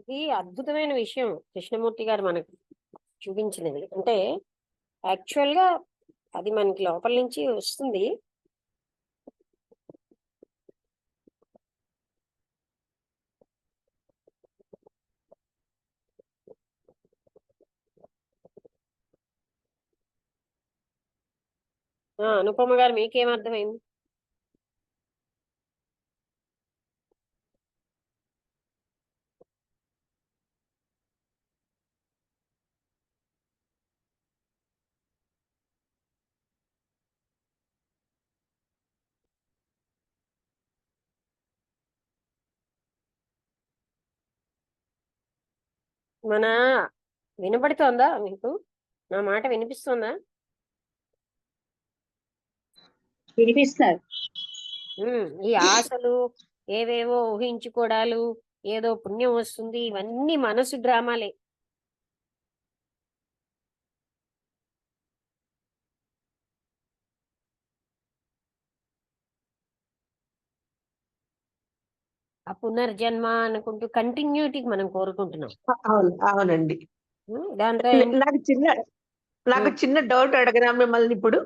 ఇది అద్భుతమైన విషయం కృష్ణమూర్తి గారు మనకు చూపించినది. అంటే యాక్చువల్ గా అది మనకి లోపల నుంచి వస్తుంది. అనుపమ గారు మీకేం అర్థమైంది? మన వినపడుతోందా మీకు? నా మాట వినిపిస్తుందా? వినిపిస్తారు. ఈ ఆశలు, ఏవేవో ఊహించుకోవడాలు, ఏదో పుణ్యం వస్తుంది, ఇవన్నీ మనసు డ్రామాలే. ఆ పునర్జన్మ అనుకుంటూ కంటిన్యూటీకి మనం కోరుకుంటున్నాం. అవునండి. దాంతో నాకు చిన్న డౌట్ అడగనా మిమ్మల్ని ఇప్పుడు?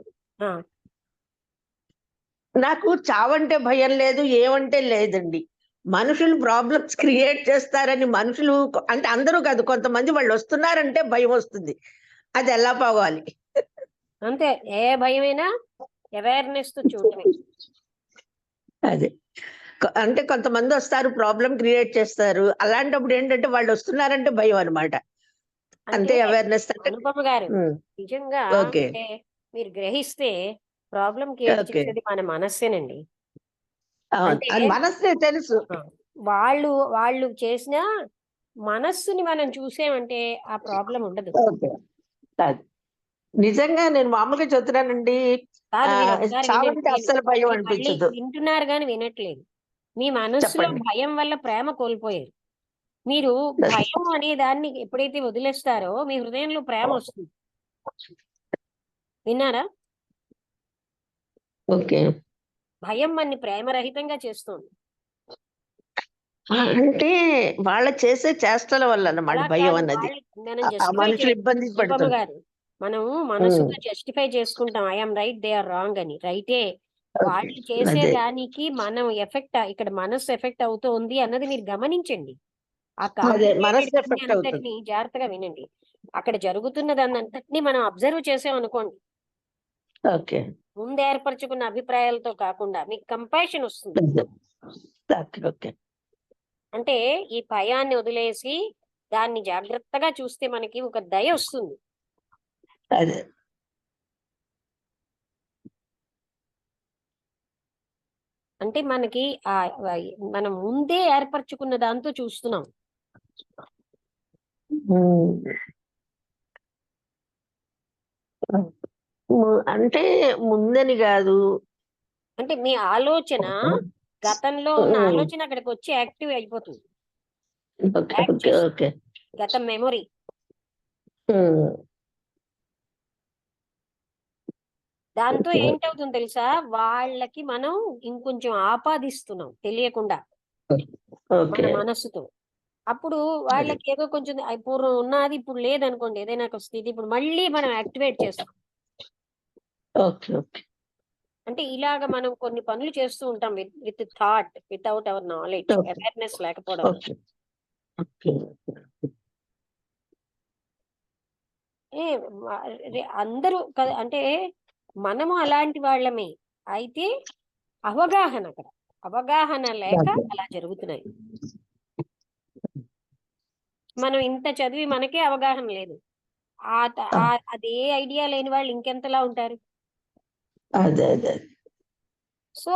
నాకు చావంటే భయం లేదు, ఏమంటే లేదండి. మనుషులు ప్రాబ్లమ్స్ క్రియేట్ చేస్తారని మనుషులు అంటే అందరూ కాదు, కొంతమంది వాళ్ళు వస్తున్నారంటే భయం వస్తుంది. అది ఎలా పోవాలి? అంతే, ఏ భయమైనా అవేర్నెస్ తో చూడటమే. అదే అంటే కొంతమంది వస్తారు, ప్రాబ్లం క్రియేట్ చేస్తారు. అలాంటప్పుడు ఏంటంటే వాళ్ళు వస్తున్నారంటే భయం అనమాట. అంతే అవేర్నెస్. అనుపమ గారు, నిజంగా అంటే మీరు గ్రహిస్తే ప్రాబ్లం క్రియేట్ చేసేది మన మనస్సేనండి. అంటే మనస్సే తెలుసు. వాళ్ళు చేసిన మనస్సుని మనం చూసామంటే ఆ ప్రాబ్లం ఉండదు. నిజంగా నేను మామూలుగా చెప్తున్నానండి. చావంటే అస్సలు భయం అనిపించదు. వింటున్నారు కానీ వినట్లేదు. మీ మనస్సులో భయం వల్ల ప్రేమ కోల్పోయారు. మీరు భయం అనే దాన్ని ఎప్పుడైతే వదిలేస్తారో మీ హృదయంలో ప్రేమ వస్తుంది. విన్నారా? ఓకే. భయం మన్ని ప్రేమరహితంగా చేస్తుంది. అంటే వాళ్ళ చేసే చేష్టల వల్ల అన్నమాట భయం అన్నది. మనుషులు ఇబ్బంది పడుతున్నారు. మనం మనసుతో జస్టిఫై చేసుకుంటాం, I'm right, they are wrong అని. రైటే, వాళ్ళు చేసే దానికి మనం ఇక్కడ మనసు ఎఫెక్ట్ అవుతోంది అన్నది మీరు గమనించండి. ఆ అంతటిని జాగ్రత్తగా వినండి. అక్కడ జరుగుతున్న దాన్ని అంతటినీ మనం అబ్జర్వ్ చేసాం అనుకోండి, ముందు ఏర్పరచుకున్న అభిప్రాయాలతో కాకుండా మీకు కంపాషన్ వస్తుంది. అంటే ఈ భయాన్ని వదిలేసి దాన్ని జాగ్రత్తగా చూస్తే మనకి ఒక దయ వస్తుంది. అంటే మనకి మనం ముందే ఏర్పరచుకున్న దాంతో చూస్తున్నాం. అంటే ముందని కాదు, అంటే మీ ఆలోచన గతంలో ఉన్న ఆలోచన అక్కడికి వచ్చి యాక్టివ్ అయిపోతుంది. గత మెమొరీ. దాంతో ఏంటవుతుంది తెలుసా, వాళ్ళకి మనం ఇంకొంచెం ఆపాదిస్తున్నాం తెలియకుండా మన మనస్సుతో. అప్పుడు వాళ్ళకి ఏదో కొంచెం పూర్వం ఉన్నది ఇప్పుడు లేదనుకోండి, ఏదైనా ఒక స్థితి ఇప్పుడు మళ్ళీ మనం యాక్టివేట్ చేస్తాం. అంటే ఇలాగ మనం కొన్ని పనులు చేస్తూ ఉంటాం with thought, without our knowledge, awareness లేకపోవడం. అందరూ అంటే మనము అలాంటి వాళ్ళమే. అయితే అవగాహన లేక అలా జరుగుతున్నాయి. మనం ఇంత చదివి మనకే అవగాహన లేదు. అదే ఐడియా లేని వాళ్ళు ఇంకెంతలా ఉంటారు. సో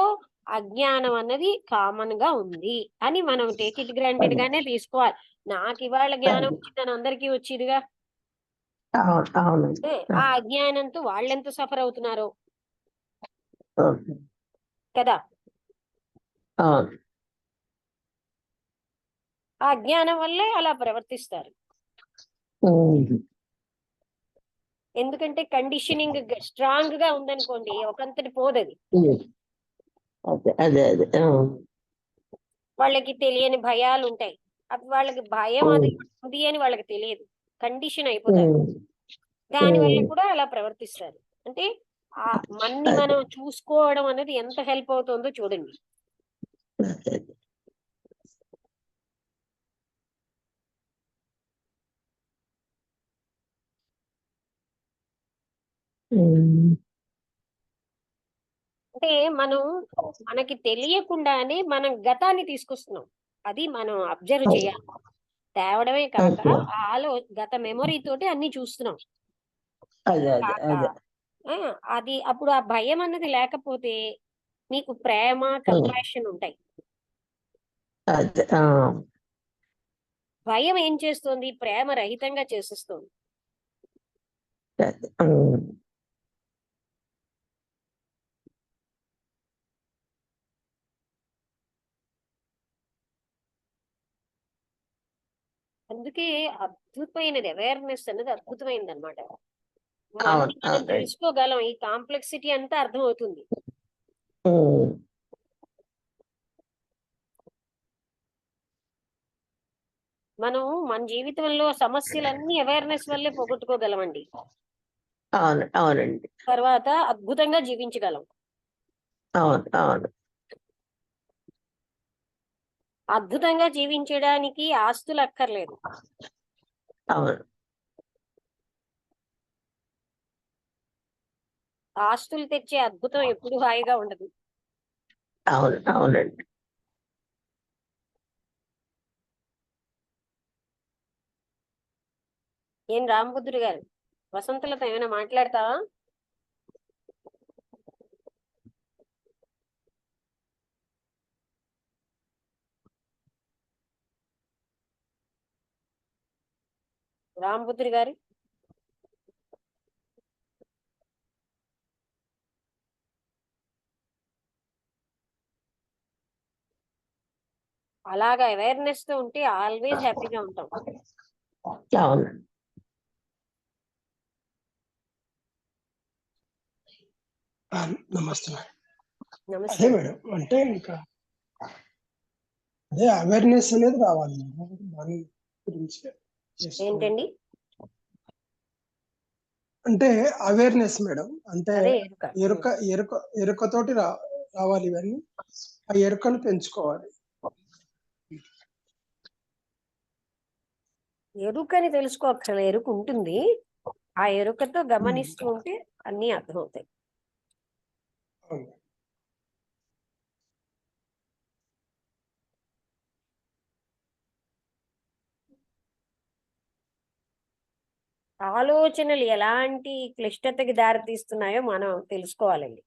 అజ్ఞానం అన్నది కామన్ గా ఉంది అని మనం టేక్ ఇట్ గ్రాంటెడ్ గానే తీసుకోవాలి. నాకు ఇవాళ జ్ఞానం వచ్చిందని అందరికీ వచ్చిదిగా. ఆ అజ్ఞానంతో వాళ్ళెంత సఫర్ అవుతున్నారో కదా. ఆ అజ్ఞానం వల్లే అలా ప్రవర్తిస్తారు. ఎందుకంటే కండిషనింగ్ స్ట్రాంగ్ గా ఉందనుకోండి, ఒకంతటి పోదది. వాళ్ళకి తెలియని భయాలు ఉంటాయి. అది వాళ్ళకి భయం అది ఉమ్, ఉంది అని వాళ్ళకి తెలియదు, కండిషన్ అయిపోతారు. ఉమ్, దానివల్ల ఉమ్. కూడా అలా ప్రవర్తిస్తారు. అంటే ఆ మన్ని అదే మనం చూసుకోవడం అనేది ఎంత హెల్ప్ అవుతుందో చూడండి. అదే. ఉమ్, అంటే మనం మనకి తెలియకుండానే మనం గతాన్ని తీసుకొస్తున్నాం. అది మనం అబ్జర్వ్ చేయాలి. తేవడమే కాక ఓకే. గత మెమొరీ తోటి అన్ని చూస్తున్నాం. అదే అదే కాక అదే. ఆ, అది అప్పుడు ఆ భయం అన్నది లేకపోతే మీకు ప్రేమ ఉమ్, కంపాషన్ ఉంటాయి. అదే. భయం ఏం చేస్తుంది? ప్రేమ రహితంగా చేసేస్తుంది. అదే. ఉమ్, అందుకే అద్భుతమైనది అవేర్నెస్ అనేది అద్భుతమైనది అనమాట. అవును మనం అవునండి. తెలుసుకోగలం, ఈ కాంప్లెక్సిటీ అంతా అర్థం అవుతుంది. ఉమ్, మనం మన జీవితంలో సమస్యలన్నీ అవేర్నెస్ వల్లే పోగొట్టుకోగలమండి. అవును అవునండి. తర్వాత అద్భుతంగా జీవించగలం. అవును అవును. అద్భుతంగా జీవించడానికి ఆస్తులు అక్కర్లేదు. అవును. ఆస్తులు తెచ్చే అద్భుతం ఎప్పుడు హాయిగా ఉండదు. అవును అవునండి. ఏం రామబుద్ధుడు గారు, వసంతలతో ఏమైనా మాట్లాడతావా? రామబుద్ధుడు గారు, అలాగా అవేర్నెస్ తో ఉంటే ఆల్వేస్ హ్యాపీగా ఉంటాం. అవును. ఆ, నమస్తే మేడం. నమస్తే అదే అండి. మేడం, అంటే ఇంకా అదే అవేర్నెస్ అనేది రావాలి మేడం. దాని గురించి చేసుకోవాలి. ఏంటండి? అంటే అవేర్నెస్ మేడం, అంటే అదే ఎరుక. ఎరుక ఎరుక ఎరుకతోటి రావాలి ఇవన్నీ. ఆ ఎరుకను పెంచుకోవాలి. ఎరుకని తెలుసుకోక్కర్లే, ఎరుక ఉంటుంది. ఆ ఎరుకతో గమనిస్తూ ఉంటే అన్ని అర్థమవుతాయి. అవును. ఆలోచనలు ఎలాంటి క్లిష్టతకి దారితీస్తున్నాయో మనం తెలుసుకోవాలండి.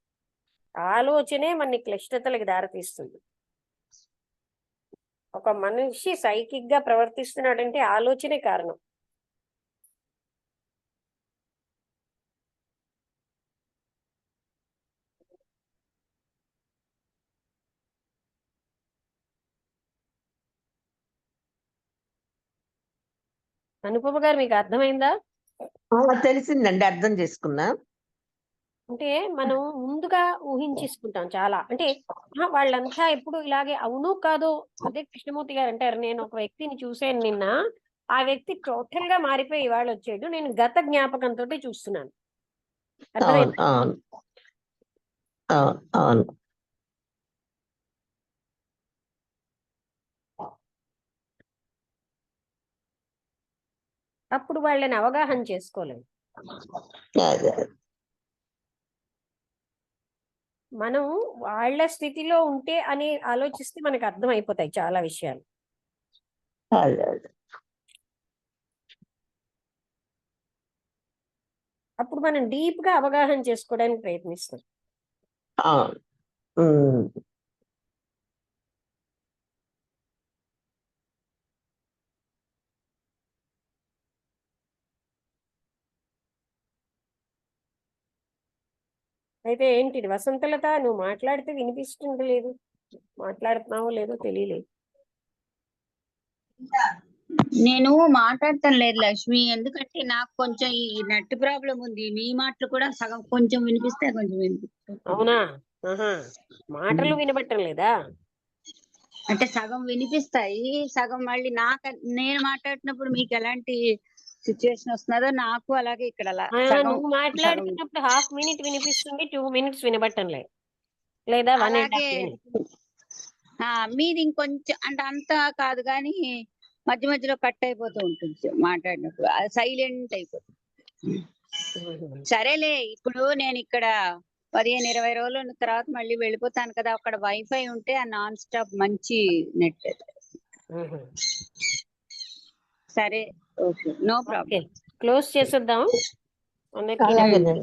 ఆలోచనే మన క్లిష్టతలకు దారితీస్తుంది. ఒక మనిషి సైకిక్ గా ప్రవర్తిస్తున్నాడంటే ఆలోచనే కారణం. అనుపమ గారు, మీకు అర్థమైందా? తెలిసిందండి, అర్థం చేసుకున్నా. అంటే మనం ముందుగా ఊహించేసుకుంటాం చాలా. అంటే వాళ్ళంతా ఎప్పుడు ఇలాగే అవును కాదో. అదే కృష్ణమూర్తి గారు అంటారు, నేను ఒక వ్యక్తిని చూశాను నిన్న, ఆ వ్యక్తి టోటల్ గా మారిపోయి ఇవాళ వచ్చాడు, నేను గత జ్ఞాపకంతో చూస్తున్నాను. అవును అర్థమైందా? అవును అవును అవును. అప్పుడు వాళ్ళని అవగాహన చేసుకోలేము. అదే మనం వాళ్ళ స్థితిలో ఉంటే అని ఆలోచిస్తే మనకు అర్థం అయిపోతాయి చాలా విషయాలు. అదే అదే. అప్పుడు మనం డీప్ గా అవగాహన చేసుకోవడానికి ప్రయత్నిస్తాం. అవును. ఉమ్, అయితే ఏంటి వసంతలత, నువ్వు మాట్లాడితే వినిపిస్తుంది లేదు, మాట్లాడుతున్నావో లేదో తెలియలేదు. నేను మాట్లాడటం లేదు లక్ష్మి, ఎందుకంటే నాకు కొంచెం ఈ నెట్ ప్రాబ్లం ఉంది. మీ మాటలు కూడా సగం కొంచెం వినిపిస్తే కొంచెం వినిపిస్తుంది. అవునా? ఆహా, మాటలు వినబట్టం లేదా? అంటే సగం వినిపిస్తాయి, సగం మళ్ళీ నేను మాట్లాడుతున్నప్పుడు మీకు ఎలాంటి సిచ్యువేషన్ వస్తున్నదో నాకు అలాగే ఇక్కడ అలా సగం నువ్వు సగం మాట్లాడుతున్నప్పుడు 1/2 minute వినిపిస్తుంది, 2 minutes వినబట్టం లేదు, లేదా 1.5 అలాగే minutes. మీది ఇంకొంచెం అంటే అంత కాదు కానీ మధ్య మధ్యలో కట్ అయిపోతూ ఉంటుంది మాట్లాడినప్పుడు, అది సైలెంట్ అయిపోతుంది. సరేలే, ఇప్పుడు నేను ఇక్కడ 15-20 రోజులు ఉన్న తర్వాత మళ్ళీ వెళ్ళిపోతాను కదా, అక్కడ వైఫై ఉంటే ఆ నాన్ స్టాప్ మంచి నెట్. సరే, ఓకే, నో ప్రాబ్లం. క్లోజ్ చేసేద్దాం. అలాగేనండి.